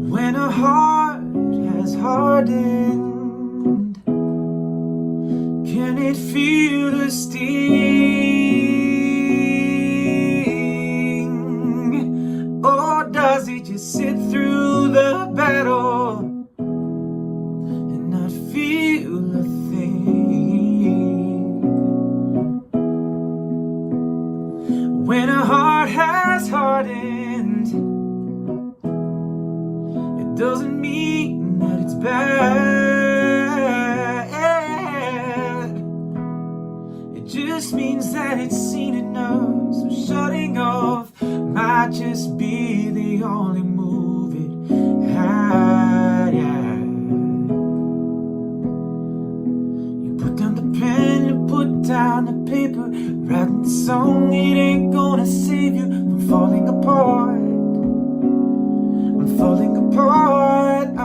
When a heart has hardened, can it feel the sting? Or does it just sit through the battle and not feel a thing? When a heart has hardened, it doesn't mean that it's bad. It just means that it's seen enough. So shutting off might just be the only move it had. Yeah. You put down the pen, you put down the paper. Writing the song, it ain't gonna save you from falling apart. I'm falling apart. I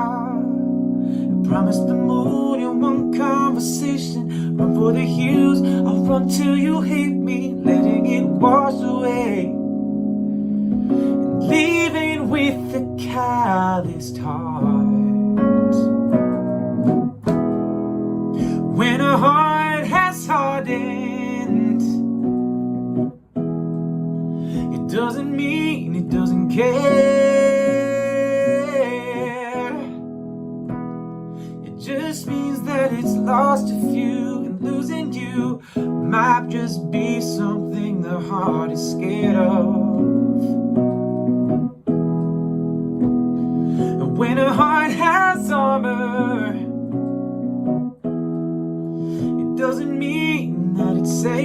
promised the moon in one conversation. Run for the hills, I'll run till you hate me, letting it wash away and leaving with a calloused heart. When a heart has hardened, it doesn't mean it doesn't care. Just means that it's lost a few, and losing you might just be something the heart is scared of. And when a heart has armor, it doesn't mean that it's safe.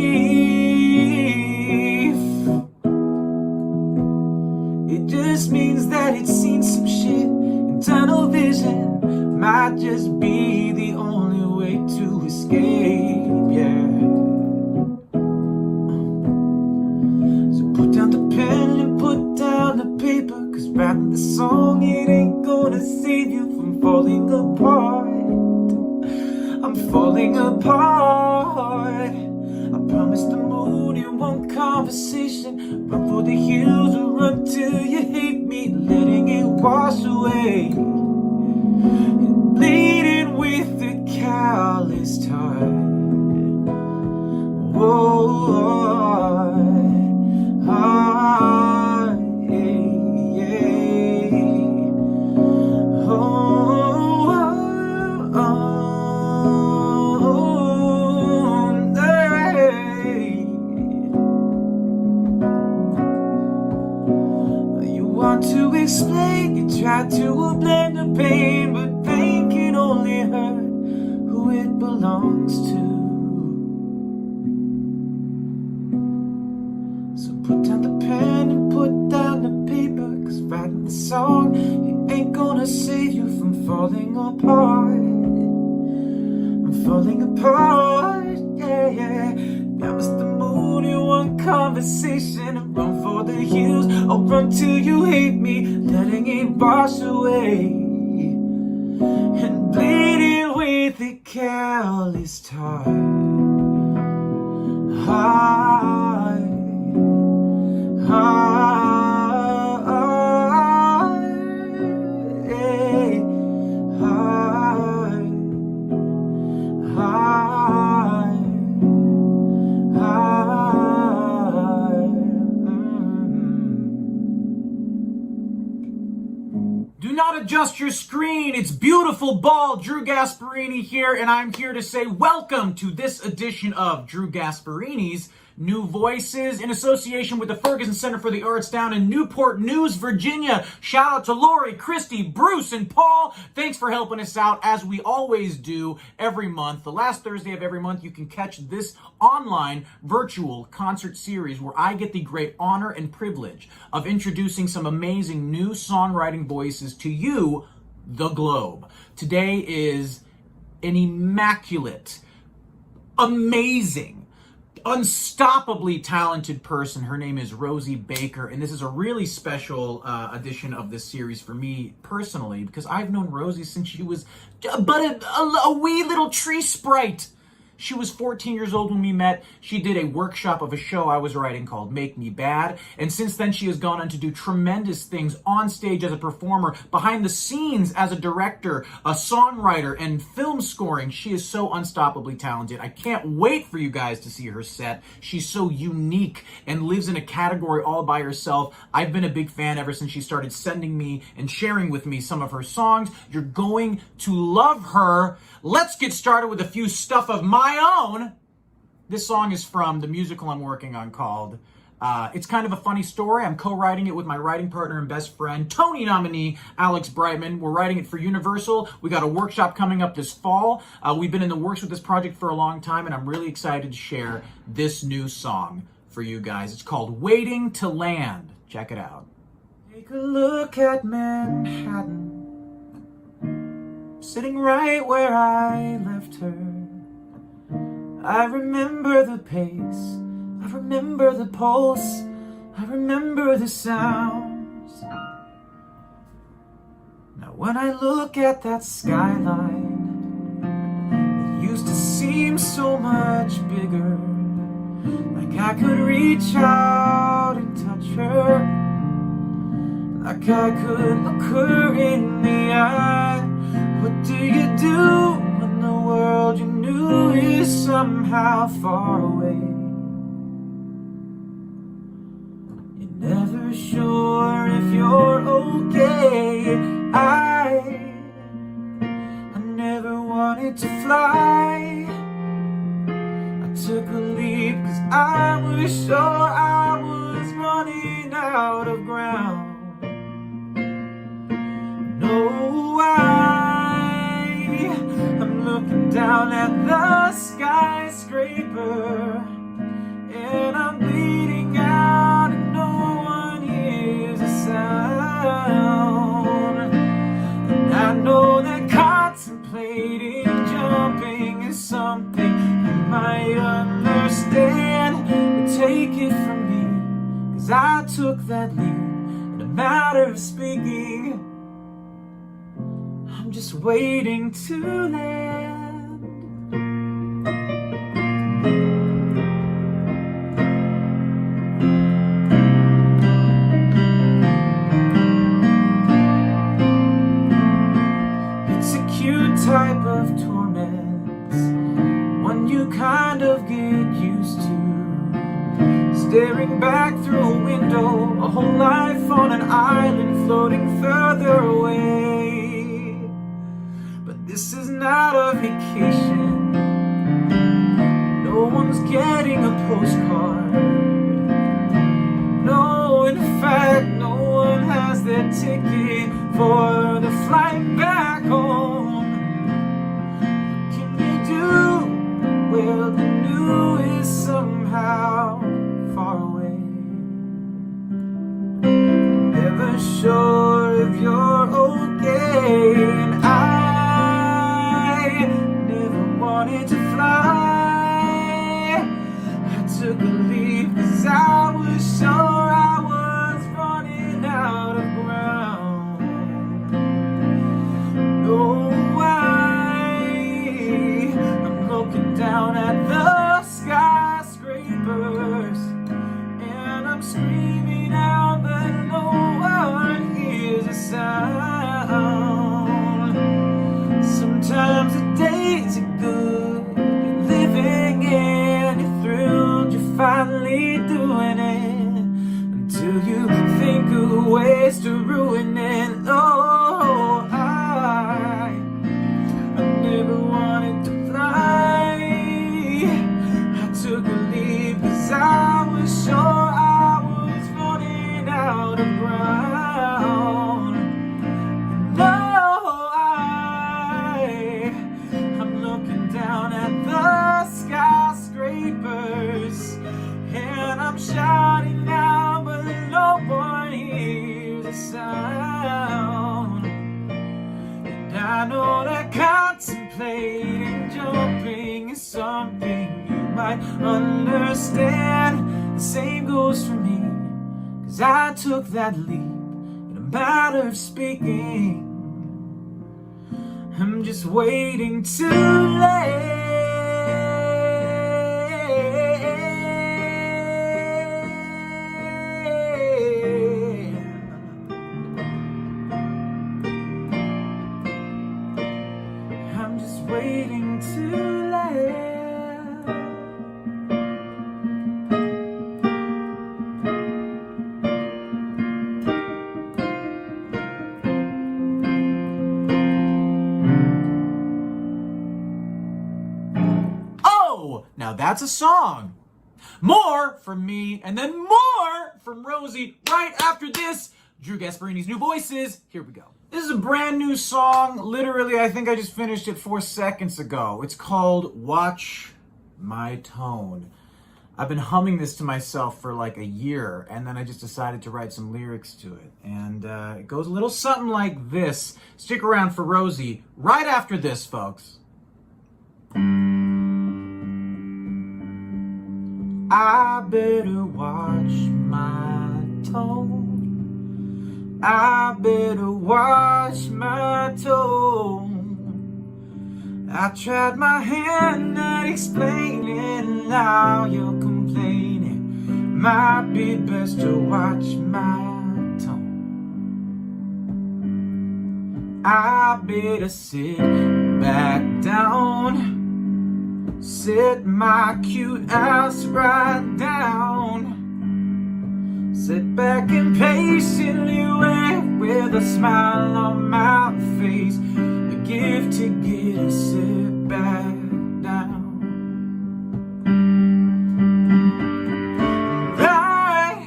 It just means that it's seen some shit, and tunnel vision might just be the only way to escape, yeah. So put down the pen and put down the paper, 'cause writing the song, it ain't gonna save you from falling apart. I'm falling apart. I promised the moon in one conversation. Run for the hills or run till you hate me, letting it wash away, bleeding with a calloused heart. Whoa, heart, yeah, yeah. Oh, hey. You want to explain, you try to blend the pain, but pain can only hurt who it belongs to. So put down the pen and put down the paper, 'cause writing the song, it ain't gonna save you from falling apart. I'm falling apart, yeah, yeah. Promise the moon in one conversation, and run for the hills, I'll run till you hate me, letting it wash away and bleeding with a calloused heart. Heart, heart, hey, heart, heart, heart. Do not adjust your screen. It's beautiful ball. Drew Gasparini here, and I'm here to say welcome to this edition of Drew Gasparini's New Voices in association with the Ferguson Center for the Arts down in Newport News, Virginia. Shout out to Lori, Christy, Bruce, and Paul. Thanks for helping us out, as we always do every month. The last Thursday of every month, you can catch this online virtual concert series where I get the great honor and privilege of introducing some amazing new songwriting voices to you, the globe. Today is an immaculate, amazing, unstoppably talented person. Her name is Rozie Baker, and this is a really special edition of this series for me personally, because I've known Rozie since she was but a wee little tree sprite. She was 14 years old when we met. She did a workshop of a show I was writing called Make Me Bad. And since then, she has gone on to do tremendous things on stage as a performer, behind the scenes as a director, a songwriter, and film scoring. She is so unstoppably talented. I can't wait for you guys to see her set. She's so unique and lives in a category all by herself. I've been a big fan ever since she started sending me and sharing with me some of her songs. You're going to love her. Let's get started with a few stuff of my own. This song is from the musical I'm working on called it's kind of a funny story. I'm co-writing it with my writing partner and best friend, Tony nominee Alex Brightman. We're writing it for Universal. We got a workshop coming up this fall. We've been in the works with this project for a long time, and I'm really excited to share this new song for you guys. It's called Waiting to Land. Check it out. Take a look at Manhattan, sitting right where I left her. I remember the pace, I remember the pulse, I remember the sounds. Now when I look at that skyline, it used to seem so much bigger, like I could reach out and touch her, like I could look her in the eye. What do you do when the world you knew is somehow far away? You're never sure if you're okay. I never wanted to fly. I took a leap 'cause I was sure I was running out of ground. No, I'm looking down at the skyscraper, and I'm bleeding out and no one hears a sound. And I know that contemplating jumping is something you might understand, but take it from me, 'cause I took that leap in a matter of speaking. I'm just waiting to land. It's a cute type of torment, one you kind of get used to. Staring back through a window, a whole life on an island floating further away. This is not a vacation. No one's getting a postcard. No, in fact, no one has their ticket for the flight back home. What can you do? Well, the new is somehow far away. Never sure if you're okay. And I never wanted to fly. I took a leap 'cause I was sure I was running out of ground. No, I'm looking down at the skyscrapers, and I'm screaming out, but no one hears a sound. Sometimes the days are good, you're living and you're thrilled, you're finally doing it, until you think of ways to ruin it. Oh, I never wanted to fly. I took a leap 'cause I was sure I was running out of ground. I'm looking down at the skyscrapers, and I'm shouting now, but no one hears a sound. And I know that contemplating jumping is something you might understand. The same goes for me, 'cause I took that leap in a matter of speaking. I'm just waiting to land. waiting to laugh. Oh, now that's a song. More from me, and then more from Rozie right after this. Drew Gasparini's New Voices. Here we go. This is a brand new song. Literally, I think I just finished it 4 seconds ago. It's called Watch My Tone. I've been humming this to myself for like a year, and then I just decided to write some lyrics to it. And it goes a little something like this. Stick around for Rozie right after this, folks. I better watch my tone. I better watch my tone. I tried my hand at explaining, now you're complaining. Might be best to watch my tone. I better sit back down. Sit my cute ass right down. Sit back and patiently wait with a smile on my face. A gift to get a sit back down. Right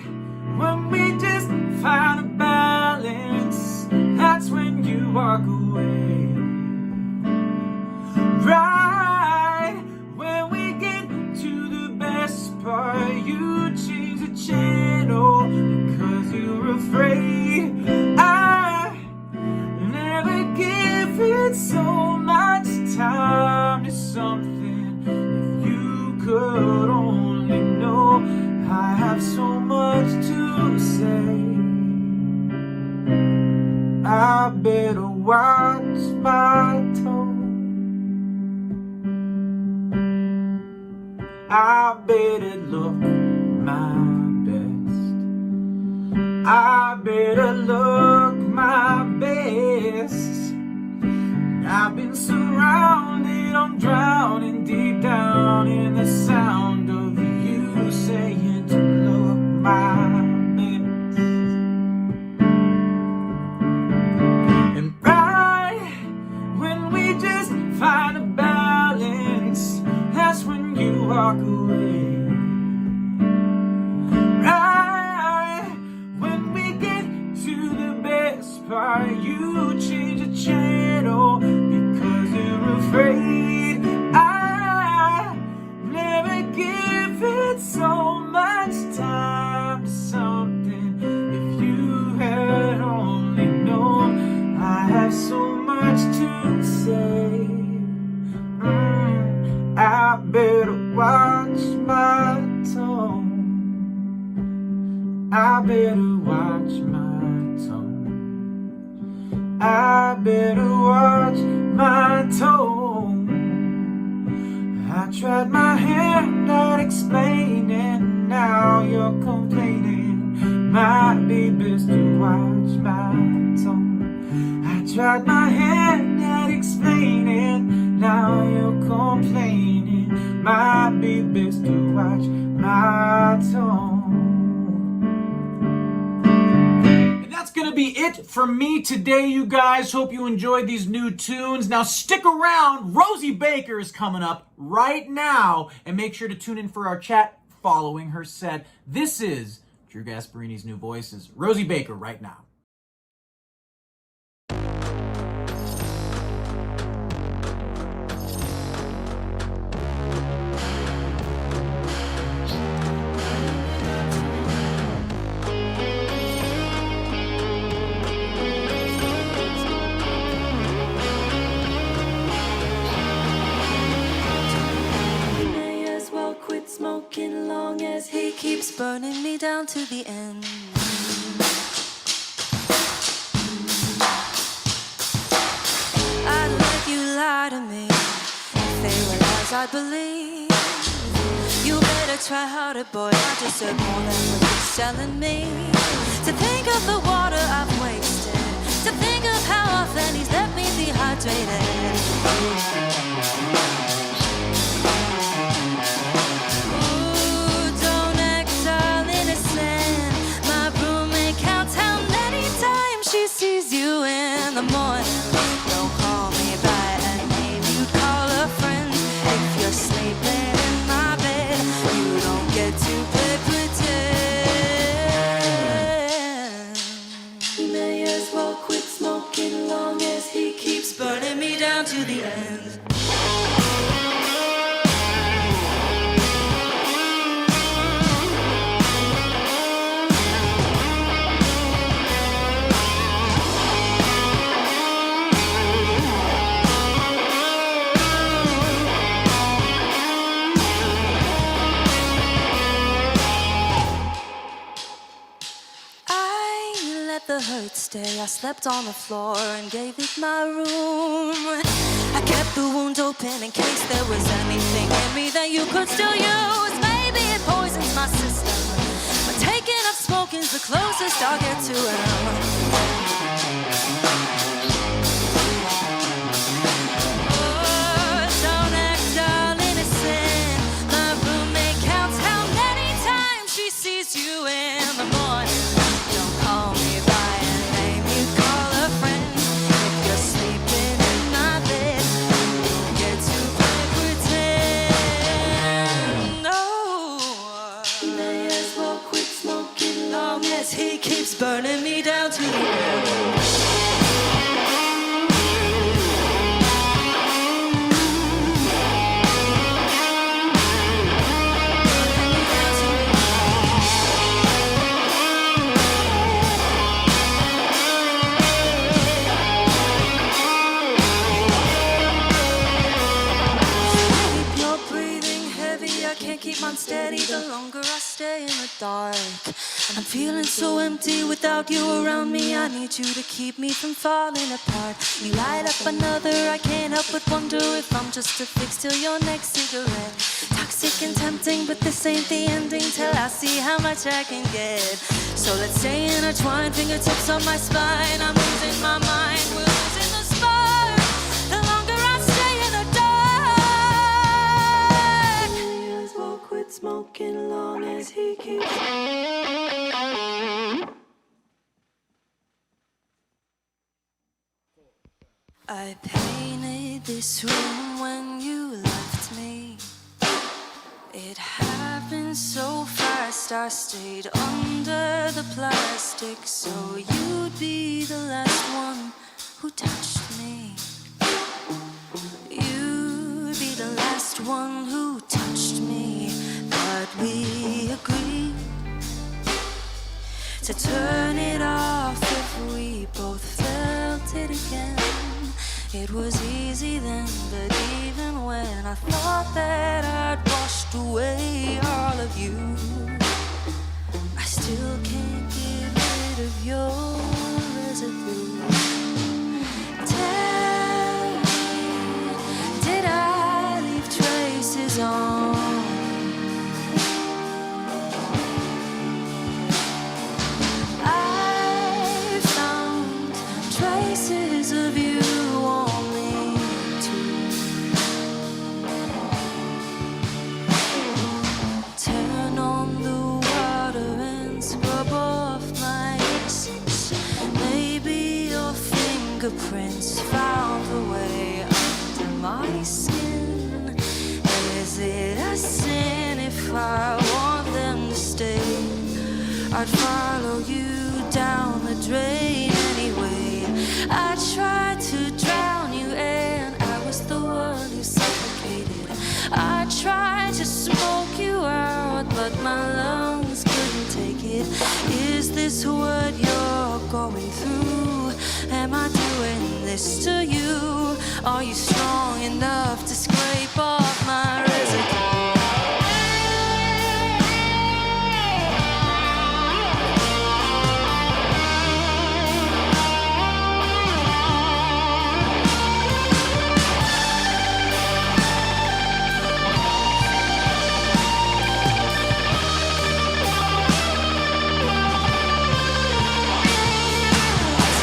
when we just find a balance, that's when you walk away. Right you change the channel because you're afraid. I never give it so much time to something. If you could only know, I have so much to say. I better watch my tone. I better look my best. I better look my best. I've been surrounded, I'm drowning deep down in the sound of you saying to look my best. And right when we just find a balance, that's when you walk away. Right when we get to the best part, you change the channel because you're afraid. I never give it so much time to something. If you had only known, I have so much to say. I better watch my tone. I better watch my tone. I better watch my tone. I tried my hand at explaining, now you're complaining. Might be best to watch my tone. I tried my hand at explaining, now you're complaining. Might be best to watch my tone. And that's gonna be it for me today, you guys. Hope you enjoyed these new tunes. Now stick around. Rozie Baker is coming up right now. And make sure to tune in for our chat following her set. This is Drew Gasparini's New Voices. Rozie Baker right now. Smoking long as he keeps burning me down to the end. I'd let you lie to me if they were lies I believe. You better try harder, boy, I deserve more than what you're selling me. To think of the water I've wasted, to think of how often he's left me dehydrated. in the morning. Don't call me by a name, you call a friend. If you're sleeping in my bed, you don't get to play pretend. He may as well quit smoking long as he keeps burning me down to the end. The hurt stay. I slept on the floor and gave it my room. I kept the wound open in case there was anything in me that you could still use. Maybe it poisons my system, but taking up smoking's the closest I'll get to it. Oh, don't act all innocent. My roommate counts how many times she sees you in the morning. Don't call me by a name, you call a friend. If you're sleeping in my bed, you don't get to play pretend. No, he may as well quit smoking long as he keeps burning me down to the end. Keep on steady the longer I stay in the dark. I'm feeling so empty without you around me. I need you to keep me from falling apart. You light up another, I can't help but wonder if I'm just a fix till your next cigarette. Toxic and tempting, but this ain't the ending till I see how much I can get. So let's stay intertwined, fingertips on my spine. I'm losing my mind, we're losing the spark. The longer I stay in the dark. Quit smoking long as he keeps. I painted this room when you left me. It happened so fast, I stayed under the plastic, so you'd be the last one who touched me. You'd be the last one who touched me. But we agreed to turn it off if we both felt it again. It was easy then, but even when I thought that I'd washed away all of you, I still can't get rid of your residue. Tell me, did I leave traces on? Traces of you on me too. Turn on the water and scrub off my essence. Maybe your fingerprints found a way under my skin. Is it a sin if I want them to stay? I'd follow you down the drain anyway. I tried to drown you and I was the one who suffocated. I tried to smoke you out, but my lungs couldn't take it. Is this what you're going through? Am I doing this to you? Are you strong enough to scrape off my residue?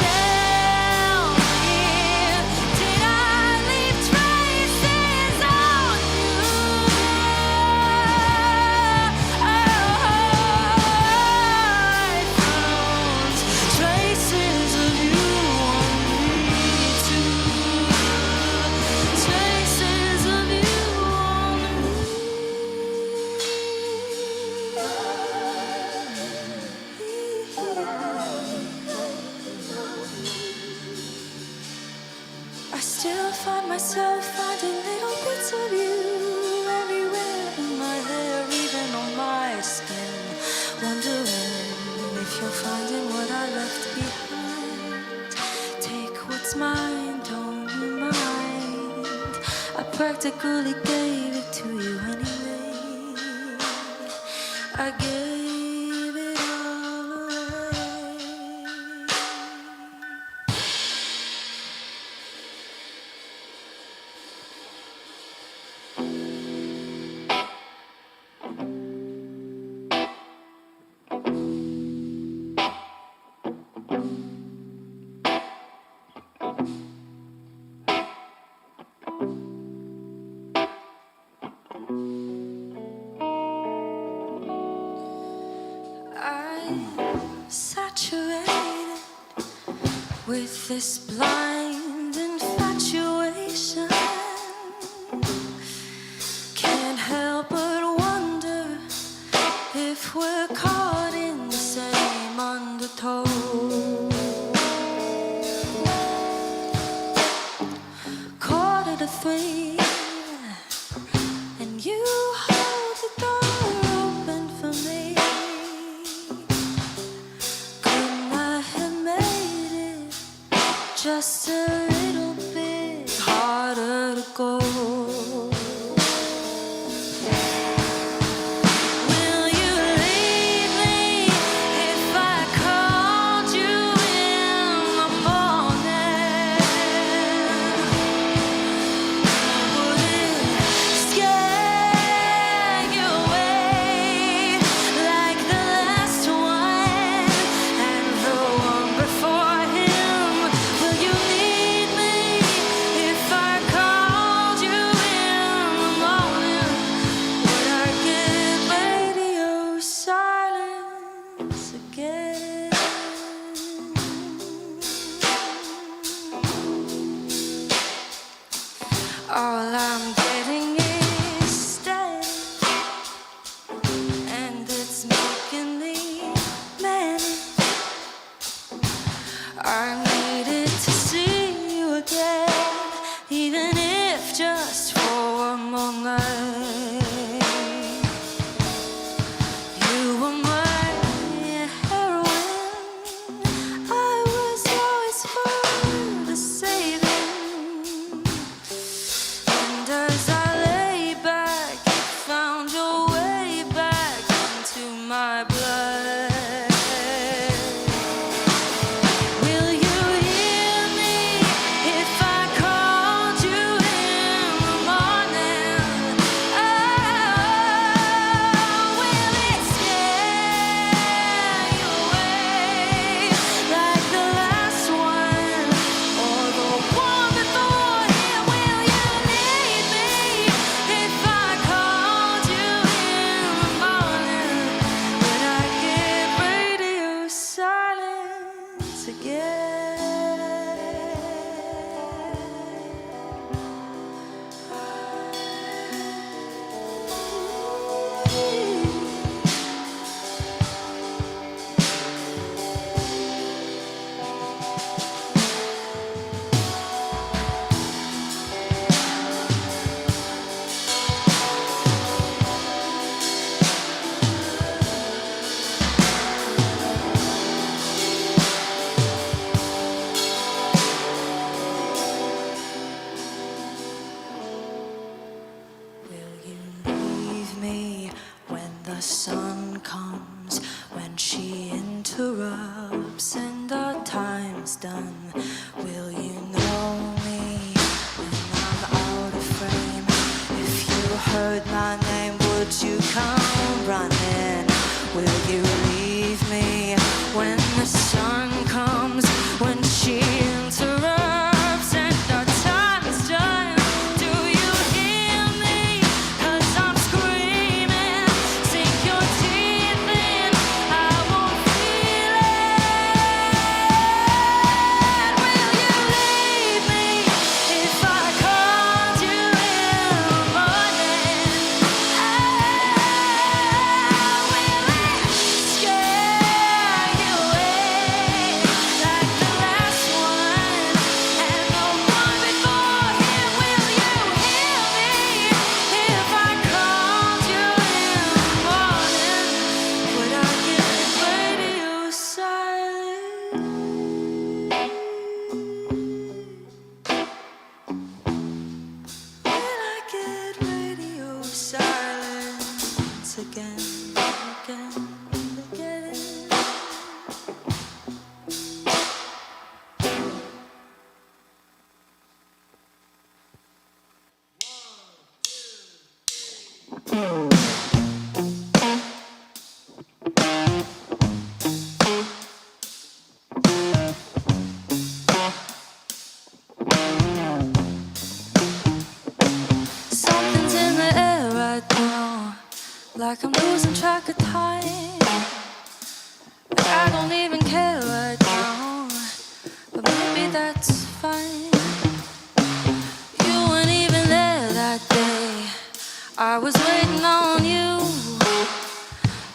Tell me, did I leave traces on I still find myself finding little bits of you everywhere in my hair, even on my skin. Wondering if you're finding what I left behind. Take what's mine, don't you mind? I practically gave it to you anyway. I gave it all away. I'm saturated with this blind infatuation. Can't help but wonder if we're caught in the same undertow. Quarter to 3, and you hold the door open for me. Couldn't I have made it just a little bit harder to go? Will you leave me if I called you in the morning? Would it scare you away like the last one and the one before him? Will you need me if I called you in the morning? Would I get radio silence again? All I'm getting is static, and it's making me manic. I needed to see you again, even if just for one more night. You were my heroine. I was always for the saving. And as I lay back, you found your way back into my blood. Will you hear me if I called you in the morning? Oh, will it scare you away like the last one or the one before him? Will you need me if I called you in the morning? Would I get radio silence again? Will you leave me when the sun comes, when she interrupts and our time's done? Will you know me when I'm out of frame? If you heard my name, would you come running? Will you leave me when the sun comes, when she interrupts and our time is done? Do you hear me? 'Cause I'm screaming. Sink your teeth in, I won't feel it. Will you leave me if I called you in the morning? Oh, will it scare you away like I'm losing track of time. Like I don't even care right now, but maybe that's fine. You weren't even there that day, I was waiting on you.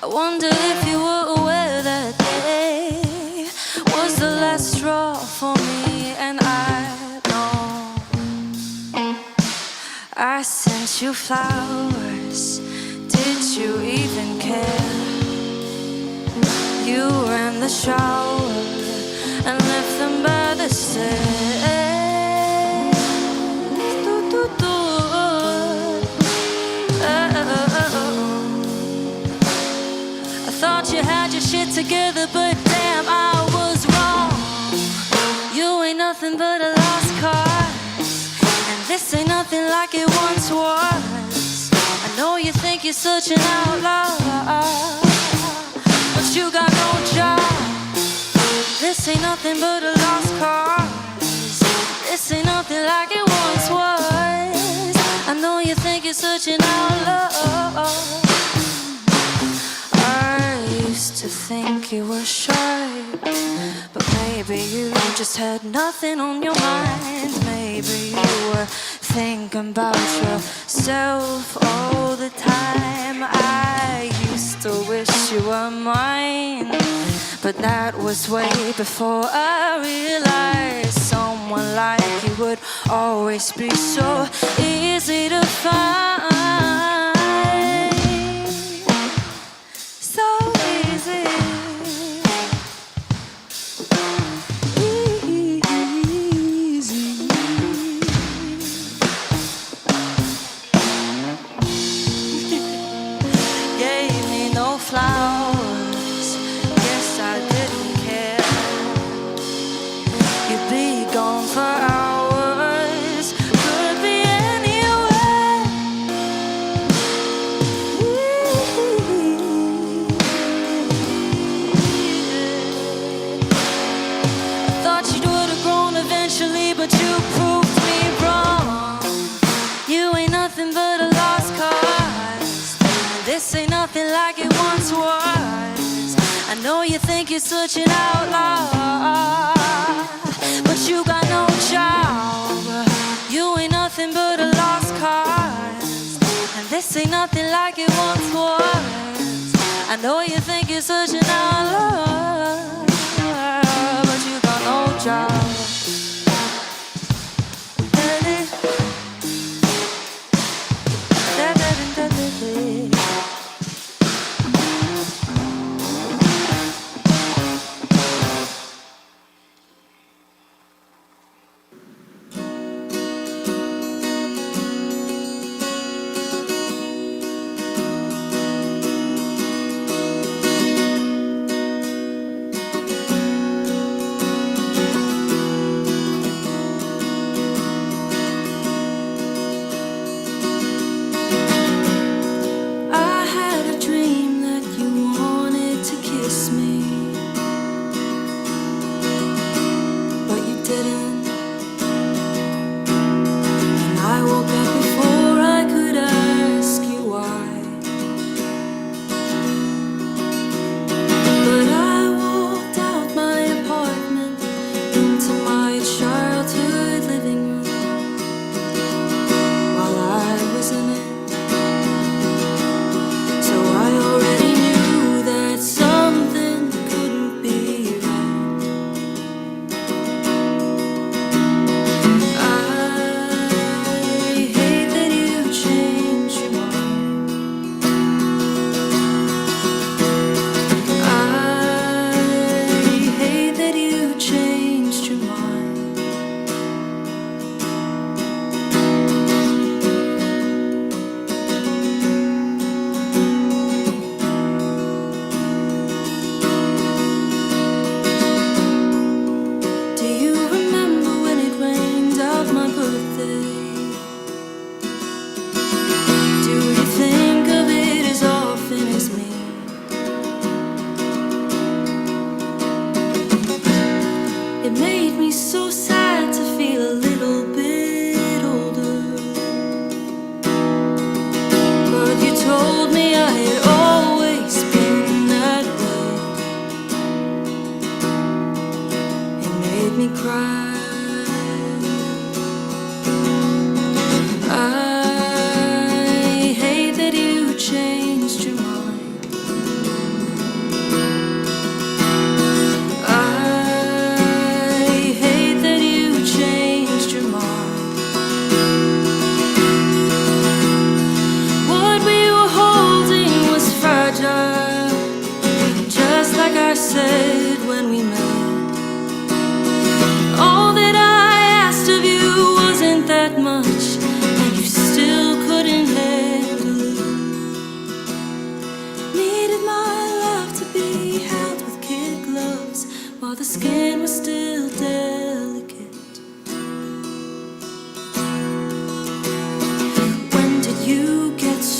I wonder if you were aware that day was the last straw for me. And I know I sent you flowers, did you even care? You were in the shower and left them by the stairs. I thought you had your shit together, but damn, I was wrong. You ain't nothing but a lost cause, and this ain't nothing like it once was. I know you think you're such an outlaw, but you got no job. This ain't nothing but a lost cause. This ain't nothing like it once was. I know you think you're such an outlaw. I used to think you were shy, but maybe you just had nothing on your mind. Maybe you were thinking about yourself all the time. I used to wish you were mine, but that was way before I realized someone like you would always be so easy to find. So easy. Easy. Gave me no flowers, guess I didn't care. You'd be gone for hours, could be anywhere. I thought you would have grown eventually, but you proved me wrong. You ain't nothing but a lost cause, and this ain't nothing like it once was. I know you think you're such an outlaw, but you got no job. You ain't nothing but a lost cause, and this ain't nothing like it once was. I know you think you're such an outlaw, but you got no job. I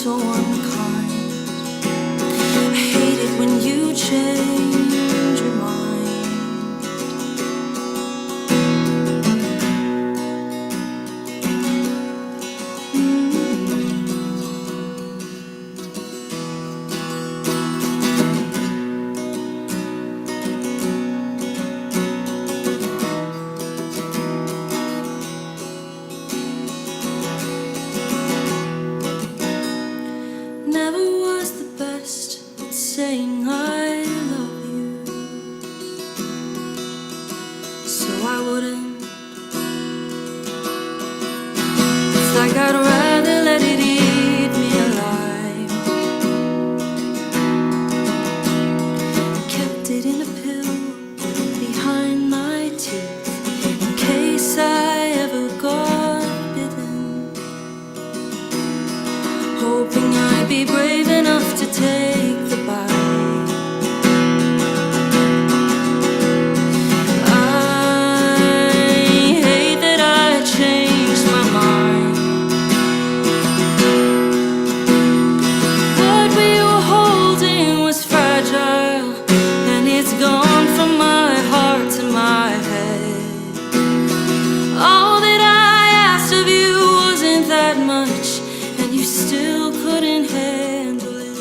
so unkind. I hate it when you change your mind. Never was the best at saying I love you, so I wouldn't. It's like I'd rather let it eat me alive. Kept it in a pill behind my teeth in case I ever got bitten, hoping I'd be brave enough to take the bite. I hate that I changed my mind. What we were holding was fragile, and it's gone from my heart to my head. All that I asked of you wasn't that much, and you still couldn't handle it.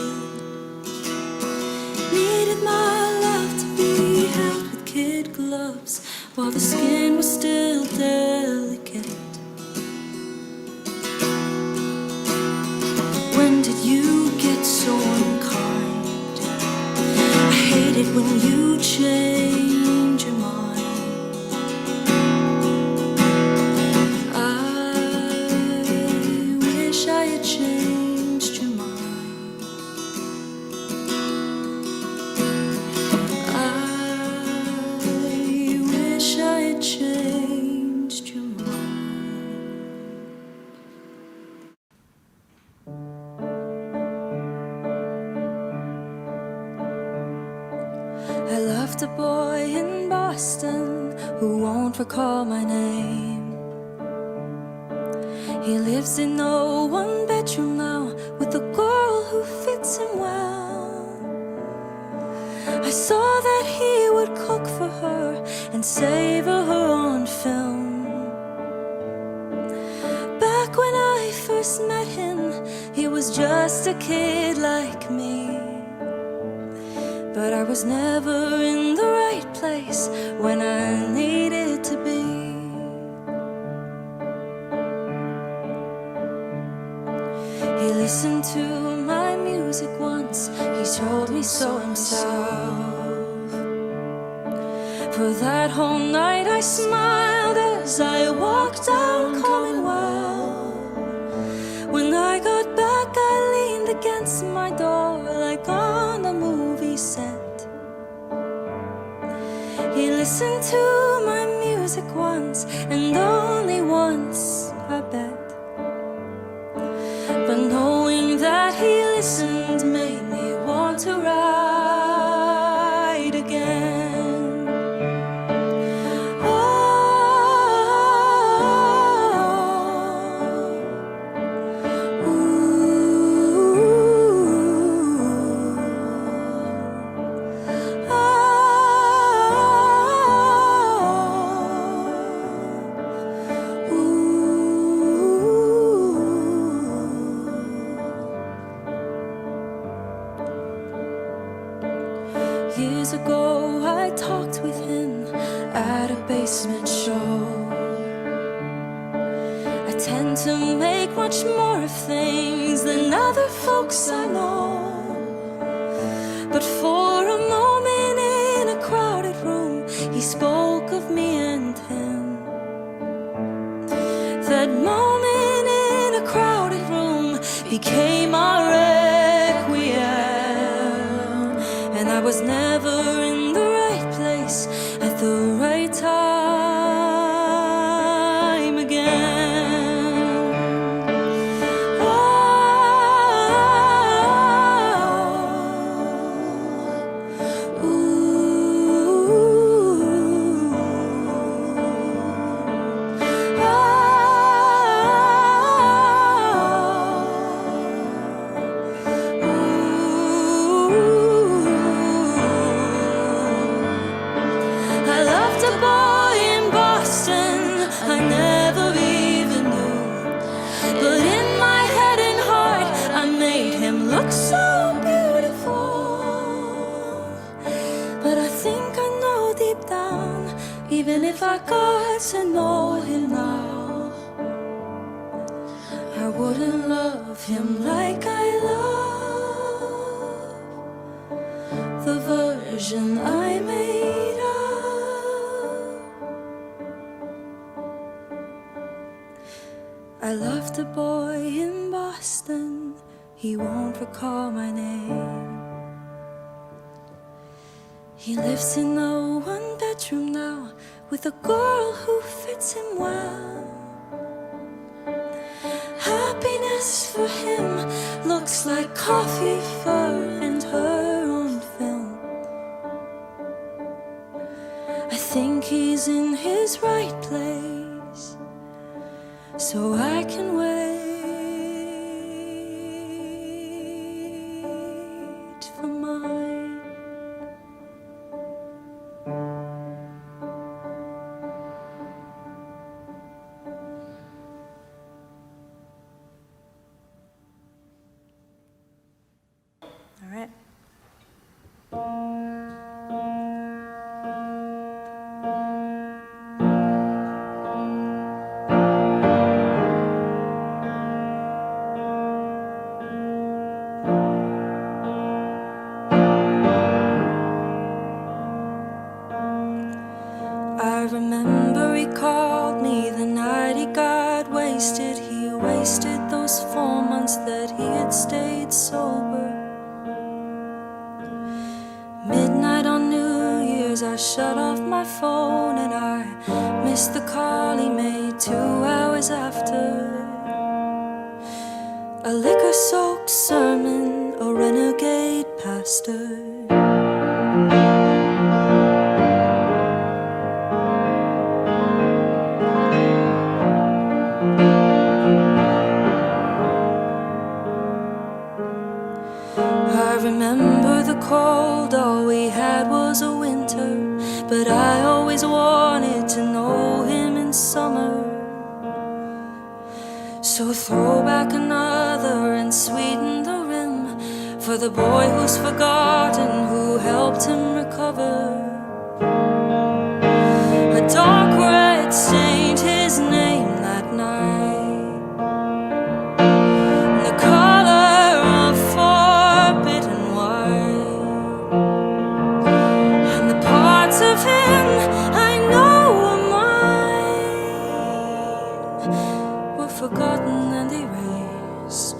Needed my love to be held with kid gloves while the skin was still delicate. When did you get so unkind? I hate it when you change your mind. I wish I had changed your mind. I wish I had changed your mind. I loved a boy in Boston who won't recall my name. He lives in a one-bedroom now with a girl who fits him well. I saw that he would cook for her and savor her on film. Back when I first met him, he was just a kid like me. But I was never in the right place when I needed to be. He listened to my music once, he told me so himself. For that whole night I smiled as I walked down Commonwealth. When I got back I leaned against my door like on a movie set. He listened to my music once, and only once, I bet. But knowing that he listened made me want to write again. Oh, ooh, Years ago I talked with him at a basement show. I tend to make much more of things than other folks I know. But for a moment in a crowded room, he spoke of me and him. That moment in a crowded room became our requiem. And I was never in the right place at the right time again. Oh, ooh, couldn't love him like I love the version I made up. I loved a boy in Boston, he won't recall my name. He lives in a one-bedroom now with a girl who fits him well. Happiness for him looks like coffee, fur, and her on film. I think he's in his right place, so I can wait for mine. All right. I remember he called me the night he got wasted. He wasted those 4 months that he had stayed sober. Midnight on New Year's, I shut off my phone and I missed the call he made 2 hours after. A liquor-soaked sermon, a renegade pastor. I remember the cold, all we had was a winter, but I always wanted to know him in summer. So throw back another and sweeten the rim for the boy who's forgotten, who helped him recover. A dark red stained his name that night, the color of forbidden wine, and the parts of him I know were mine were forgotten and erased.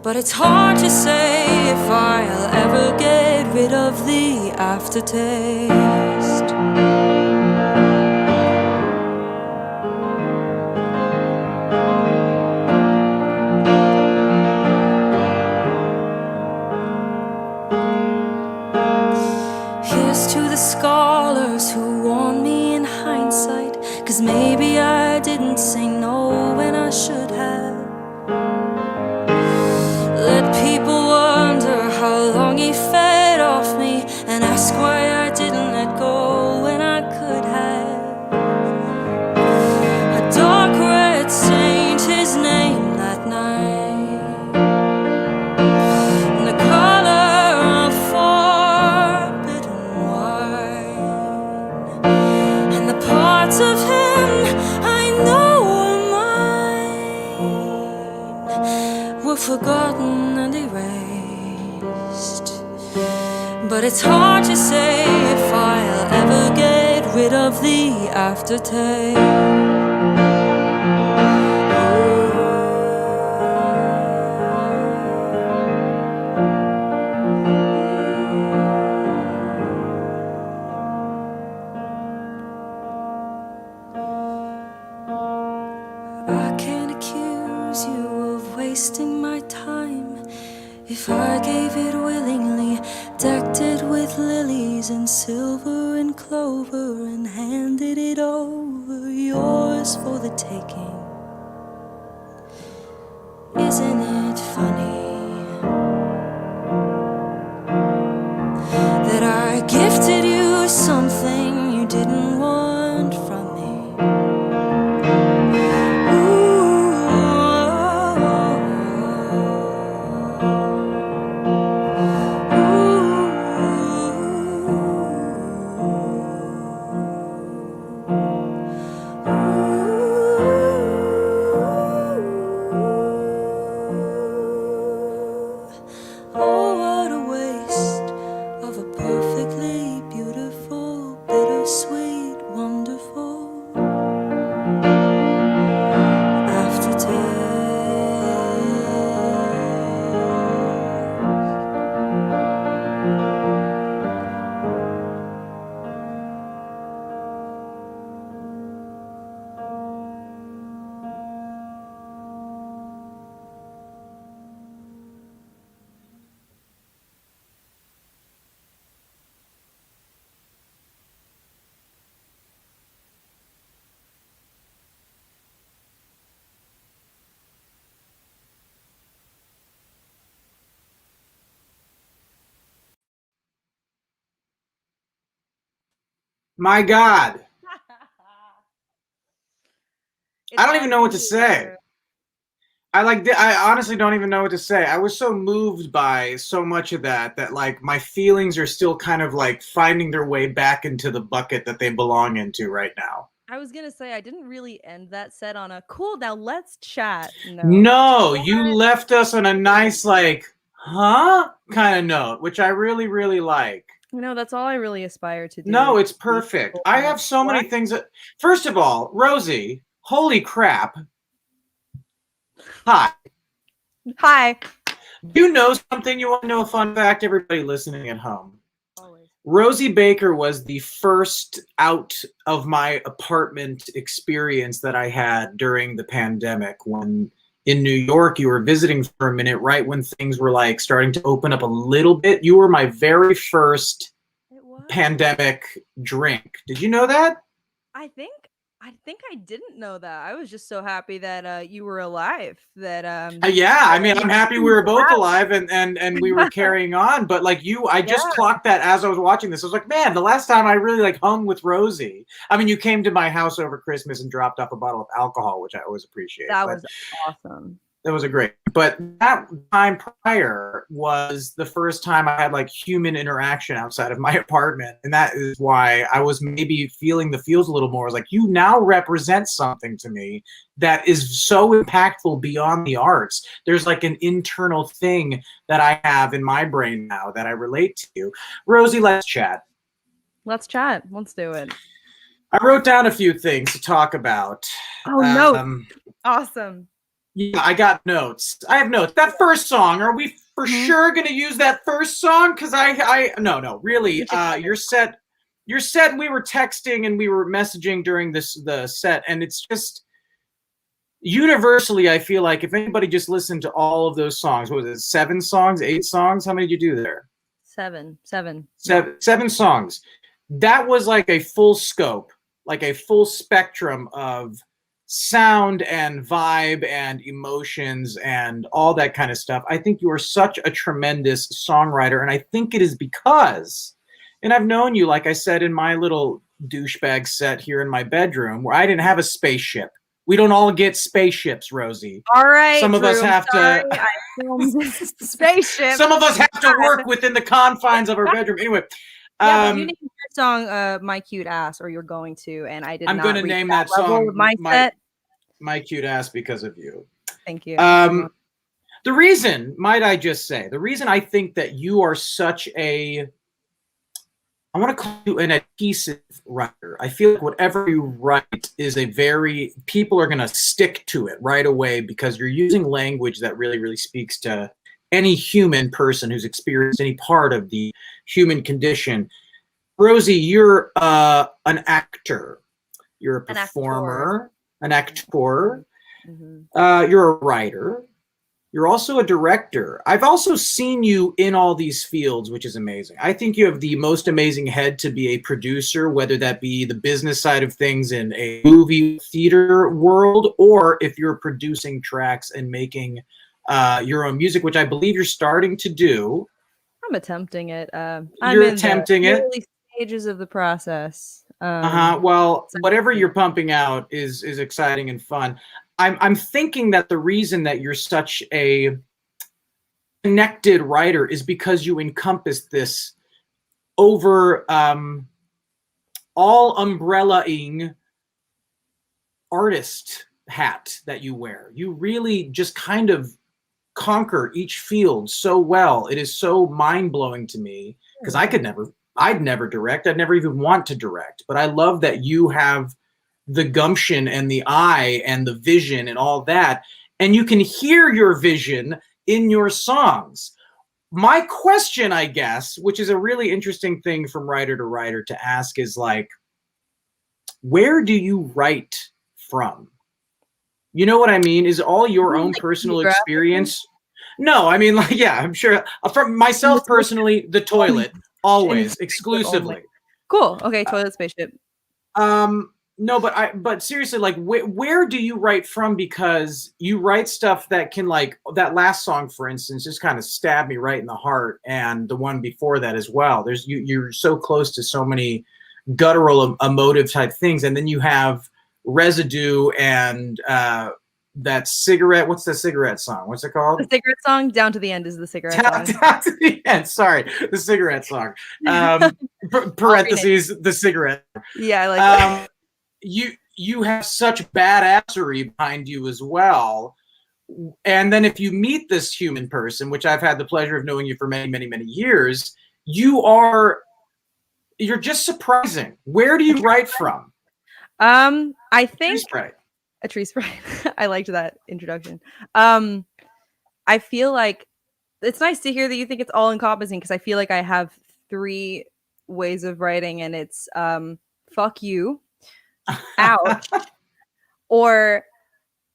But it's hard to say if I'll ever get rid of the aftertaste. Here's to the scholars who warned me in hindsight, 'cause maybe I didn't say no when I should have. Let people wonder how long he fed off me and ask why I didn't let go when I could have. A dark red stained his name that night, and the color of forbidden wine, and the parts of him I know were mine were forgotten and erased. But it's hard to say if I'll ever get rid of the aftertaste. I can't accuse you of wasting my time if I gave it willingly, decked it with lilies and silver and clover, and handed it over, yours for the taking. Isn't it funny that I gifted you something you didn't want from me? My God. It's I don't all even know what to you. say. I honestly don't even know what to say. I was so moved by so much of that like my feelings are still kind of like finding their way back into the bucket that they belong into right now. I was gonna say I didn't really end that set on a cool. Now let's chat note. No, you left us on a nice like, huh? Kind of note, which I really, really like. That's all I really aspire to do. No, Is it's leave perfect. people I on a have so many black- things that, first of all, Rosie, holy crap. Hi. Hi. Do you know something? You want to know a fun fact, everybody listening at home? Always. Rozie Baker was the first out of my apartment experience that I had during the pandemic when in New York you were visiting for a minute right when things were like starting to open up a little bit. You were my very first It was. pandemic drink. Did you know that? I think I didn't know that. I was just so happy that you were alive. That Yeah, I mean, you I'm happy we were both alive and we were carrying on. But like you, I just Yeah. clocked that as I was watching this. I was like, man, the last time I really like hung with Rosie. I mean, you came to my house over Christmas and dropped off a bottle of alcohol, which I always appreciate. That But was awesome. that was a great. But that time prior was the first time I had like human interaction outside of my apartment, and that is why I was maybe feeling the feels a little more. I was like, you now represent something to me that is so impactful beyond the arts. There's like an internal thing that I have in my brain now that I relate to you. Rosie, let's chat. Let's chat. Let's do it. I wrote down a few things to talk about. Oh no! Awesome. Yeah, I got notes. I have notes. That first song, are we for sure going to use that first song? Because no, really. Your set. We were texting and we were messaging during the set, and it's just universally. I feel like if anybody just listened to all of those songs, what was it? 7 songs, 8 songs? How many did you do there? Seven. Seven songs. That was like a full scope, like a full spectrum of sound and vibe and emotions and all that kind of stuff. I think you are such a tremendous songwriter, and I think it is because, and I've known you, like I said, in my little douchebag set here in my bedroom where I didn't have a spaceship. We don't all get spaceships, Rosie. All right. Some of us have to. I filmed spaceship. Some of us have to work within the confines of our bedroom. Anyway. Yeah, but you named your song "My Cute Ass," or you're going to, and I did not. I'm going to name that song My Cute Ass because of you. Thank you. The reason, might I just say, the reason I think that you are such a, I want to call you an adhesive writer. I feel like whatever you write is people are going to stick to it right away because you're using language that really, really speaks to any human person who's experienced any part of the human condition. Rosie, you're an actor. You're a performer. An actor. You're a writer. You're also a director. I've also seen you in all these fields, which is amazing. I think you have the most amazing head to be a producer, whether that be the business side of things in a movie theater world, or if you're producing tracks and making your own music, which I believe you're starting to do. I'm attempting it. You're attempting it. Early stages of the process. Well, whatever you're pumping out is exciting and fun. I'm thinking that the reason that you're such a connected writer is because you encompass this over all umbrella-ing artist hat that you wear. You really just kind of conquer each field so well. It is so mind-blowing to me because I'd never direct. I'd never even want to direct. But I love that you have the gumption and the eye and the vision and all that. And you can hear your vision in your songs. My question, I guess, which is a really interesting thing from writer to writer to ask is like, where do you write from? You know what I mean? Is all your own personal experience? No, I mean, like, yeah, I'm sure. From myself personally, the toilet, always, exclusively. Cool. Okay, toilet, spaceship. No, but seriously, like, where do you write from? Because you write stuff that can, like, that last song, for instance, just kind of stabbed me right in the heart, and the one before that as well. You're so close to so many guttural, emotive type things, and then you have Residue and that cigarette. What's the cigarette song? What's it called? The cigarette song. Down to the End is the cigarette song. Down to the End. Sorry, the cigarette song. Parentheses, the cigarette. Yeah, I like that. You have such badassery behind you as well. And then if you meet this human person, which I've had the pleasure of knowing you for many, many, many years, you're just surprising. Where do you write from? I think a tree spray. I liked that introduction. I feel like it's nice to hear that you think it's all encompassing, because I feel like I have 3 ways of writing, and it's fuck you, ouch, or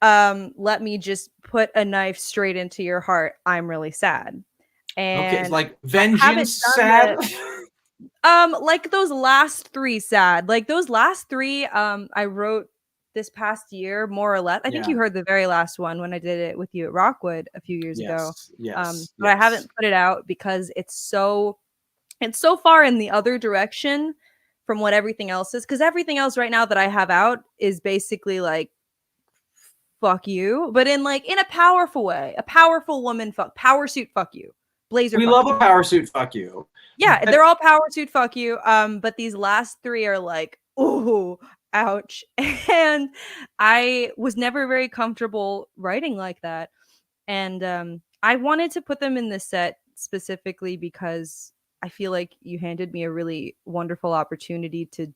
let me just put a knife straight into your heart, I'm really sad. And okay, it's like vengeance sad. Like those last 3 sad. Like those last 3 I wrote this past year, more or less. I think you heard the very last one when I did it with you at Rockwood a few years ago. But I haven't put it out because it's so far in the other direction from what everything else is. Because everything else right now that I have out is basically like fuck you, but in a powerful way. A powerful woman power suit fuck you. Blazer. We love a power suit fuck you. Yeah, they're all power suit fuck you. But these last 3 are like, ooh, ouch. And I was never very comfortable writing like that. And I wanted to put them in this set specifically because I feel like you handed me a really wonderful opportunity to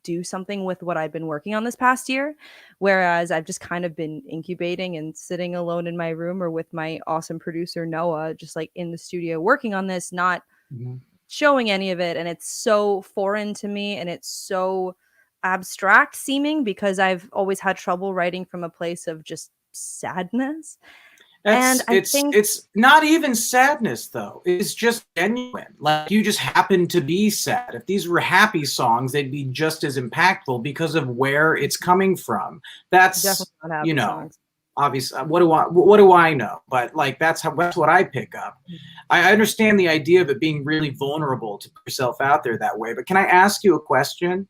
do something with what I've been working on this past year, whereas I've just kind of been incubating and sitting alone in my room or with my awesome producer Noah, just like in the studio working on this, not showing any of it. And it's so foreign to me, and it's so abstract seeming because I've always had trouble writing from a place of just sadness. And I think it's not even sadness though. It's just genuine. Like you just happen to be sad. If these were happy songs, they'd be just as impactful because of where it's coming from. That's songs. Obviously, what do I know? But like that's what I pick up. I understand the idea of it being really vulnerable to put yourself out there that way. But can I ask you a question?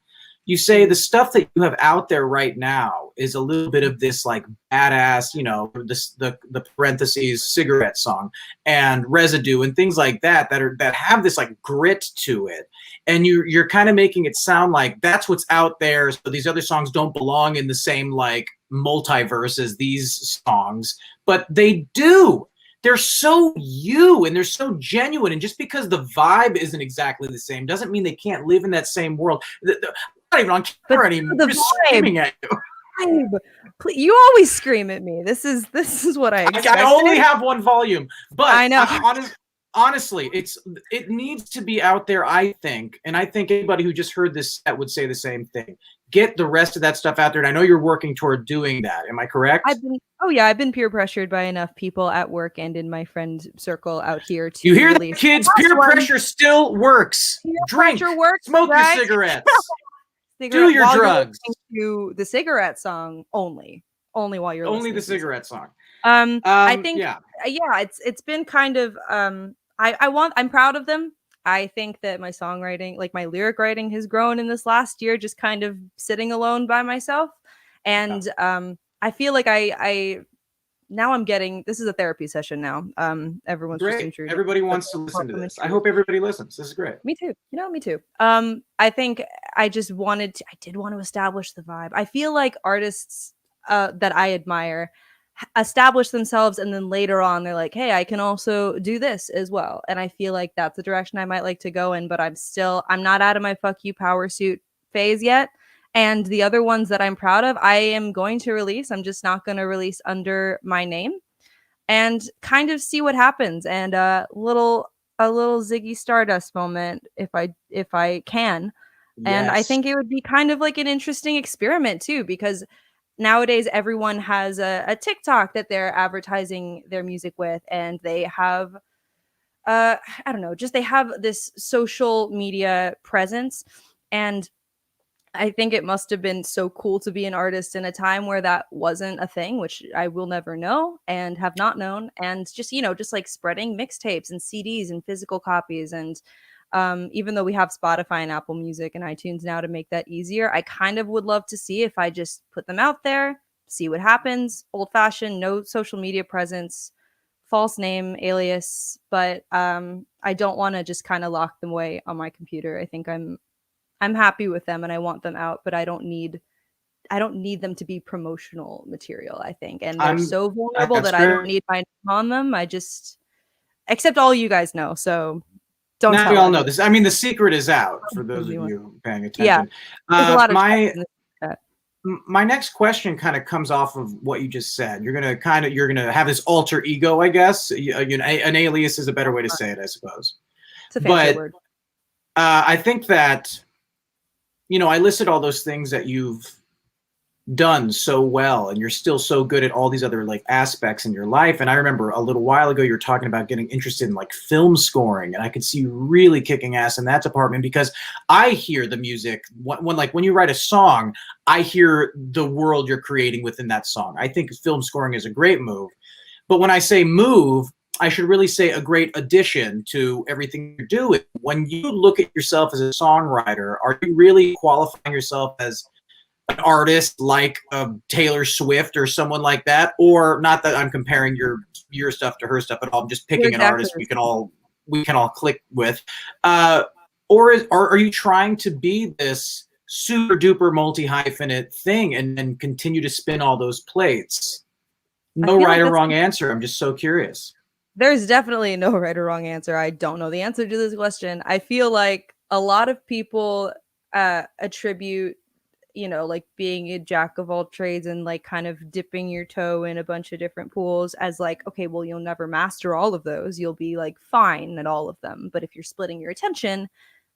You say the stuff that you have out there right now is a little bit of this like badass, the parentheses cigarette song and Residue and things like that have this like grit to it. And you're kind of making it sound like that's what's out there. So these other songs don't belong in the same like multiverse as these songs, but they do. They're so you and they're so genuine. And just because the vibe isn't exactly the same doesn't mean they can't live in that same world. Not even on camera anymore. I'm just screaming at you. You always scream at me. This is what I expected. I only have one volume, but I know. Honestly, it needs to be out there, I think, and I think anybody who just heard this set would say the same thing. Get the rest of that stuff out there, and I know you're working toward doing that. Am I correct? I've been peer pressured by enough people at work and in my friend circle out here to. You hear that, kids? Peer pressure still works. Drink, smoke your cigarettes. Do your drugs. To the cigarette song only while you're only the cigarette song. I think it's been kind of I'm proud of them. I think that my songwriting, like my lyric writing, has grown in this last year, just kind of sitting alone by myself. And I feel like I now I'm getting, this is a therapy session now. Everyone's great. Just intruding. Everybody wants to listen to this. I hope everybody listens. This is great. Me too. Me too. I think I did want to establish the vibe. I feel like artists that I admire establish themselves and then later on they're like, hey, I can also do this as well. And I feel like that's the direction I might like to go in, but I'm not out of my fuck you power suit phase yet. And the other ones that I'm proud of, I am going to release. I'm just not going to release under my name and kind of see what happens. And a little Ziggy Stardust moment if I can. Yes. And I think it would be kind of like an interesting experiment too, because nowadays everyone has a TikTok that they're advertising their music with, and they have I don't know, just they have this social media presence. And I think it must have been so cool to be an artist in a time where that wasn't a thing, which I will never know and have not known. And just, just like spreading mixtapes and CDs and physical copies. And Even though we have Spotify and Apple Music and iTunes now to make that easier, I kind of would love to see if I just put them out there, see what happens. Old fashioned, no social media presence, false name, alias, but I don't want to just kind of lock them away on my computer. I think I'm happy with them and I want them out, but I don't need them to be promotional material, I think. And they're so vulnerable that I don't need my name on them. I just, except all you guys know, so don't now tell we all them. know this. I mean, the secret is out for those of you paying attention. Yeah, there's a lot of my next question kind of comes off of what you just said. You're gonna have this alter ego, I guess. An alias is a better way to say it, I suppose. It's a fancy word. I think that, I listed all those things that you've done so well, and you're still so good at all these other like aspects in your life. And I remember a little while ago you were talking about getting interested in like film scoring, and I could see you really kicking ass in that department, because I hear the music when you write a song, I hear the world you're creating within that song. I think film scoring is a great move, but when I say move, I should really say a great addition to everything you're doing. When you look at yourself as a songwriter, are you really qualifying yourself as an artist like Taylor Swift or someone like that? Or, not that I'm comparing your stuff to her stuff at all, I'm just picking an artist we can all click with. Or are you trying to be this super duper multi-hyphenate thing and continue to spin all those plates? No right or wrong answer. I'm just so curious. There's definitely no right or wrong answer. I don't know the answer to this question. I feel like a lot of people attribute, like being a jack of all trades and like kind of dipping your toe in a bunch of different pools as like, okay, well, you'll never master all of those. You'll be like fine at all of them. But if you're splitting your attention,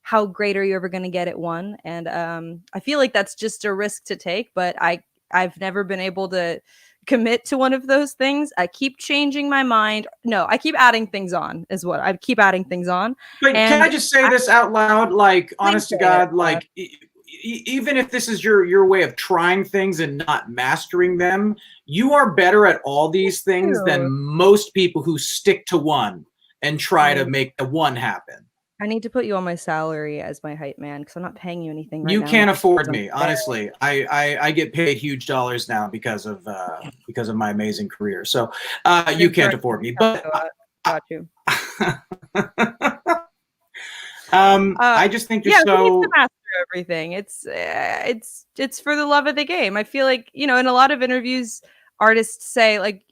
how great are you ever going to get at one? And I feel like that's just a risk to take, but I've never been able to commit to one of those things. I keep changing my mind. No, I keep adding things on is what I keep adding things on. But can I just say this out loud? Like, honest to God, like, even if this is your way of trying things and not mastering them, you are better at all these things than most people who stick to one and try to make the one happen. I need to put you on my salary as my hype man, because I'm not paying you anything right now. You can't afford me, honestly. I get paid huge dollars now because of my amazing career. So you can't afford me, but got you. I just think you're so. We need to master everything. It's for the love of the game. I feel like, in a lot of interviews, artists say like,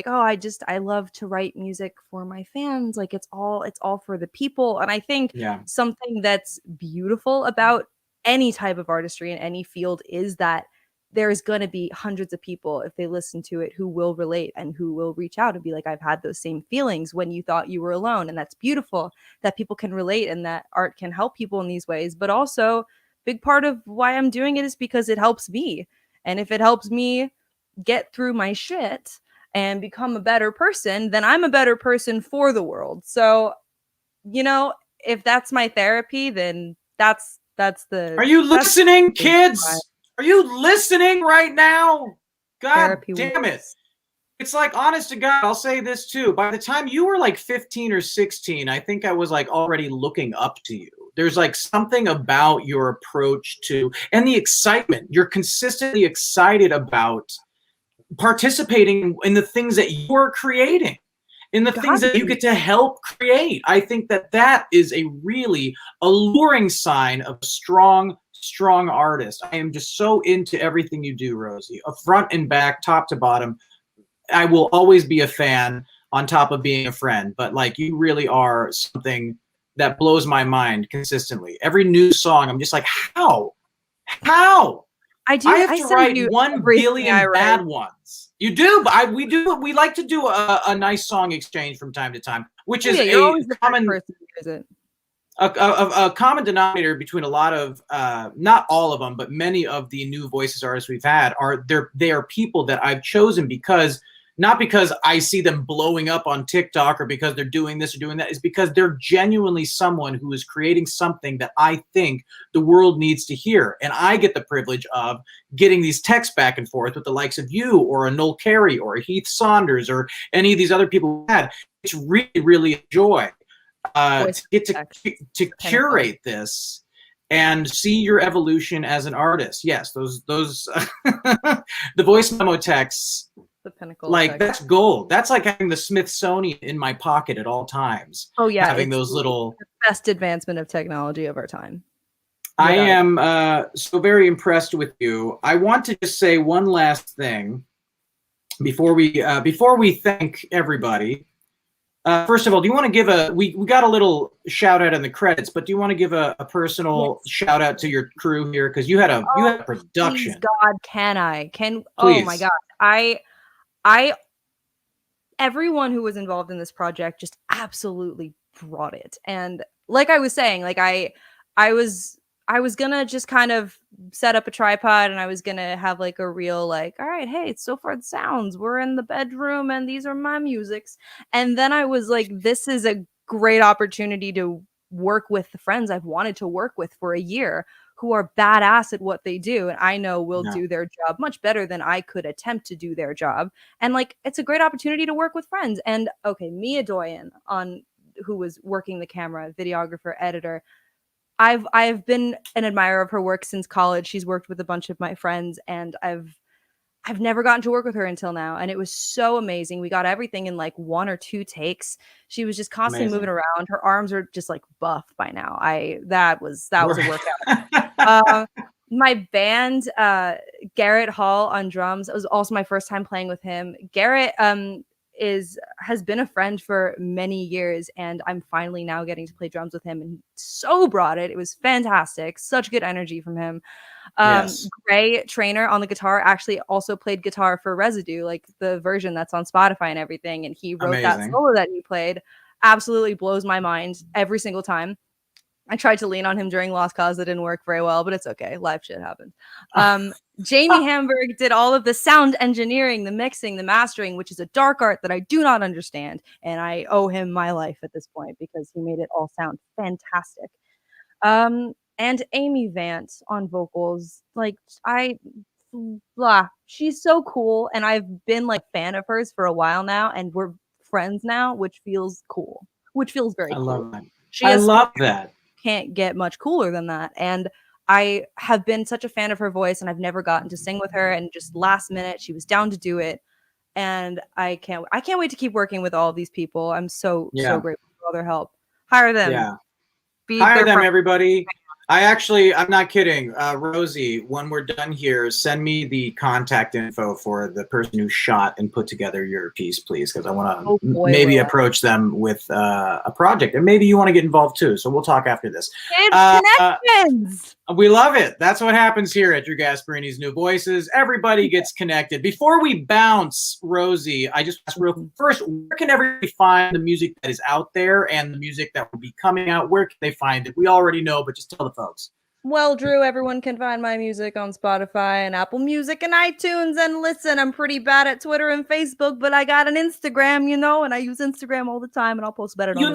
oh, I love to write music for my fans. Like it's all for the people. And I think something that's beautiful about any type of artistry in any field is that there's going to be hundreds of people, if they listen to it, who will relate and who will reach out and be like, I've had those same feelings when you thought you were alone. And that's beautiful that people can relate and that art can help people in these ways. But also, big part of why I'm doing it is because it helps me. And if it helps me get through my shit and become a better person, then I'm a better person for the world. So, if that's my therapy, then that's the. Are you listening, kids? Are you listening right now? God damn it. It's like, honest to God, I'll say this too. By the time you were like 15 or 16, I think I was like already looking up to you. There's like something about your approach to, and the excitement. You're consistently excited about participating in the things that you're creating, in the things that you get to help create. I think that is a really alluring sign of a strong artist. I am just so into everything you do, Rozie, front and back, top to bottom. I will always be a fan on top of being a friend, but like, you really are something that blows my mind consistently. Every new song, I'm just like, how? I have to write 1 billion bad ones. You do, but we do. We like to do a nice song exchange from time to time, which is a common person, a common denominator between a lot of, not all of them, but many of the new voices artists we've had they are people that I've chosen because, not because I see them blowing up on TikTok or because they're doing this or doing that, is because they're genuinely someone who is creating something that I think the world needs to hear. And I get the privilege of getting these texts back and forth with the likes of you or a Noel Carey or a Heath Saunders or any of these other people we had. It's really, really a joy. Voice to get text, to curate this and see your evolution as an artist. Yes, those the voice memo texts, the pinnacle. like that's gold. That's like having the Smithsonian in my pocket at all times. Oh yeah, having it's those little the best advancement of technology of our time. I am so very impressed with you. I want to just say one last thing before we thank everybody. First of all, do you want to give we got a little shout out in the credits, but do you want to give a personal shout out to your crew here, because you had a production? Please God, Please. Oh my God, I everyone who was involved in this project just absolutely brought it. And like I was saying, like I was gonna just kind of set up a tripod, and I was gonna have like a real like, all right, hey, it's So Far the Sounds, we're in the bedroom and these are my musics. And then I was like, this is a great opportunity to work with the friends I've wanted to work with for a year, who are badass at what they do, and I know will do their job much better than I could attempt to do their job. And like, it's a great opportunity to work with friends. And okay, Mia Doyen, who was working the camera, videographer, editor, I've been an admirer of her work since college. She's worked with a bunch of my friends, and I've never gotten to work with her until now, and it was so amazing. We got everything in like 1 or 2 takes. She was just constantly moving around. Her arms are just like buff by now. That was a workout. My band, Garrett Hall on drums. It was also my first time playing with him. Garrett has been a friend for many years, and I'm finally now getting to play drums with him, and so brought it. It was fantastic. Such good energy from him. Yes. Gray Trainer on the guitar actually also played guitar for Residue, like the version that's on Spotify and everything, and he wrote that solo that he played. Absolutely blows my mind every single time. I tried to lean on him during Lost Cause. That didn't work very well, but it's okay. Life shit happens. Jamie Hamburg did all of the sound engineering, the mixing, the mastering, which is a dark art that I do not understand. And I owe him my life at this point because he made it all sound fantastic. And Amy Vance on vocals. Like, she's so cool. And I've been like fan of hers for a while now, and we're friends now, which feels cool, which feels very cool. Love that. I love that. Can't get much cooler than that. And I have been such a fan of her voice, and I've never gotten to sing with her, and just last minute she was down to do it, and I can't wait to keep working with all of these people. I'm so grateful for all their help. Hire them. Hire them, everybody. I'm not kidding. Rosie, when we're done here, send me the contact info for the person who shot and put together your piece, please, because I want to maybe approach them with a project, and maybe you want to get involved too. So we'll talk after this. Connections. We love it. That's what happens here at Drew Gasparini's New Voices. Everybody gets connected. Before we bounce, Rosie, I just ask real first, where can everybody find the music that is out there and the music that will be coming out? Where can they find it? We already know, but just tell the folks. Well, Drew, everyone can find my music on Spotify and Apple Music and iTunes. And listen, I'm pretty bad at Twitter and Facebook, but I got an Instagram, and I use Instagram all the time, and I'll post better. She's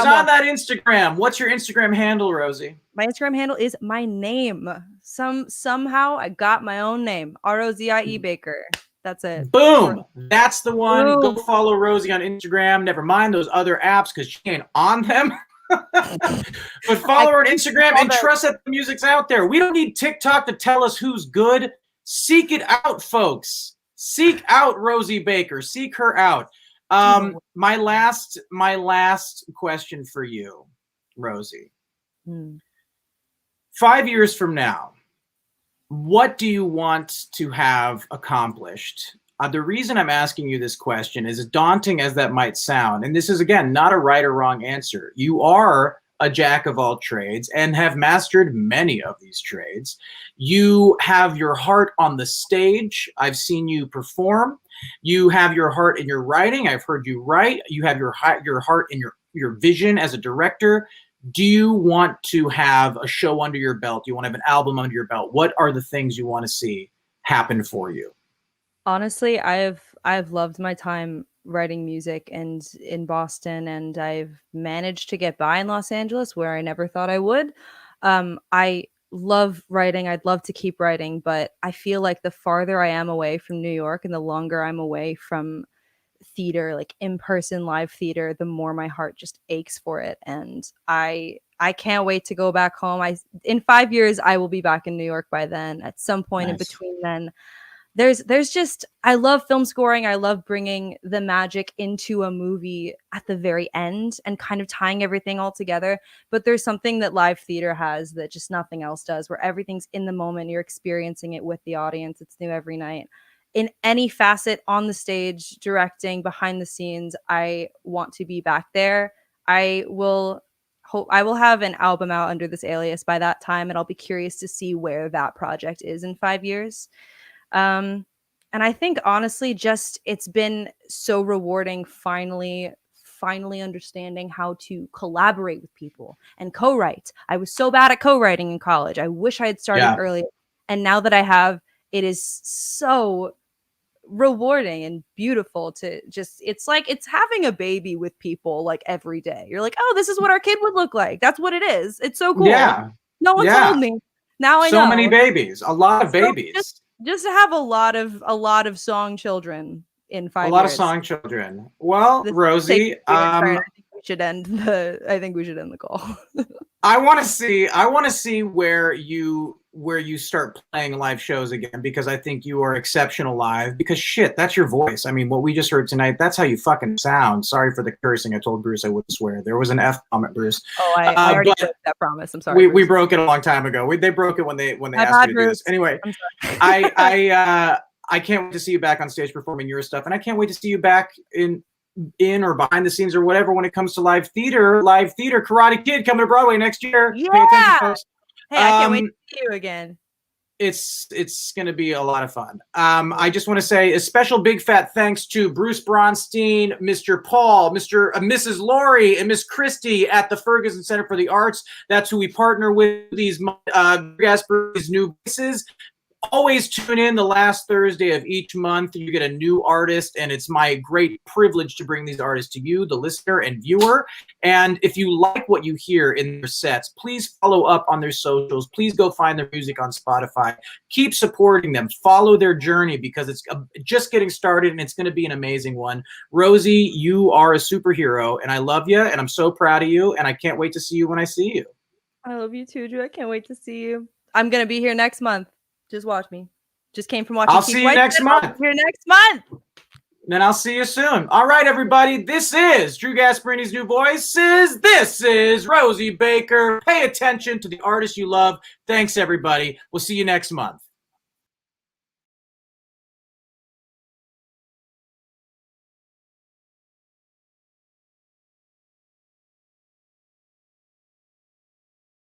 on that Instagram. What's your Instagram handle, Rosie? My Instagram handle is my name. Somehow I got my own name, Rozie Baker. That's it. Boom. That's the one. Boom. Go follow Rosie on Instagram. Never mind those other apps because she ain't on them. But follow her on Instagram and trust that the music's out there. We don't need TikTok to tell us who's good. Seek it out, folks. Seek out Rozie Baker. Seek her out. My last question for you, Rosie. 5 years from now, what do you want to have accomplished? The reason I'm asking you this question is, as daunting as that might sound, and this is, again, not a right or wrong answer. You are a jack of all trades and have mastered many of these trades. You have your heart on the stage. I've seen you perform. You have your heart in your writing. I've heard you write. You have your heart in your vision as a director. Do you want to have a show under your belt? Do you want to have an album under your belt? What are the things you want to see happen for you? Honestly, I've loved my time writing music and in Boston, and I've managed to get by in Los Angeles where I never thought I would. I love writing. I'd love to keep writing, but I feel like the farther I am away from New York and the longer I'm away from theater, like in-person live theater, the more my heart just aches for it. And I can't wait to go back home. In 5 years, I will be back in New York by then. At some point in between then, there's just, I love film scoring. I love bringing the magic into a movie at the very end and kind of tying everything all together. But there's something that live theater has that just nothing else does, where everything's in the moment. You're experiencing it with the audience. It's new every night. In any facet, on the stage, directing, behind the scenes, I want to be back there. I will have an album out under this alias by that time, and I'll be curious to see where that project is in 5 years. And I think honestly, just it's been so rewarding finally understanding how to collaborate with people and co-write. I was so bad at co-writing in college. I wish I had started earlier. And now that I have, it is so rewarding and beautiful to just, it's like it's having a baby with people like every day. You're like, oh, this is what our kid would look like. That's what it is. It's so cool. Yeah. No one told me. Now I know. So many babies, a lot of babies. Just to have a lot of song children in 5 years. A lot of song children. Well, Rozie, I think we should end the call. I want to see where you start playing live shows again, because I think you are exceptional live, because shit, that's your voice. I mean, what we just heard tonight, that's how you fucking sound. Sorry for the cursing. I told Bruce I wouldn't swear. There was an F-bomb at Bruce. Oh, I already broke that promise. I'm sorry. We broke it a long time ago. They broke it when they asked me to do this. Anyway, I can't wait to see you back on stage performing your stuff, and I can't wait to see you back in or behind the scenes or whatever when it comes to live theater. Karate Kid coming to Broadway next year. Yeah. Pay attention, folks. Hey, I can't wait to see you again. It's going to be a lot of fun. I just want to say a special big fat thanks to Bruce Bronstein, Mr. Paul, Mrs. Lori, and Miss Christie at the Ferguson Center for the Arts. That's who we partner with, these Gasparini's New Voices. Always tune in the last Thursday of each month. You get a new artist, and it's my great privilege to bring these artists to you, the listener and viewer. And if you like what you hear in their sets, please follow up on their socials. Please go find their music on Spotify. Keep supporting them. Follow their journey, because it's just getting started, and it's going to be an amazing one. Rozie, you are a superhero, and I love you, and I'm so proud of you, and I can't wait to see you when I see you. I love you too, Drew. I can't wait to see you. I'm going to be here next month. Just watch me. Just came from watching. I'll see you next month. Here next month. Then I'll see you soon. All right, everybody. This is Drew Gasparini's New Voices. This is Rozie Baker. Pay attention to the artists you love. Thanks, everybody. We'll see you next month.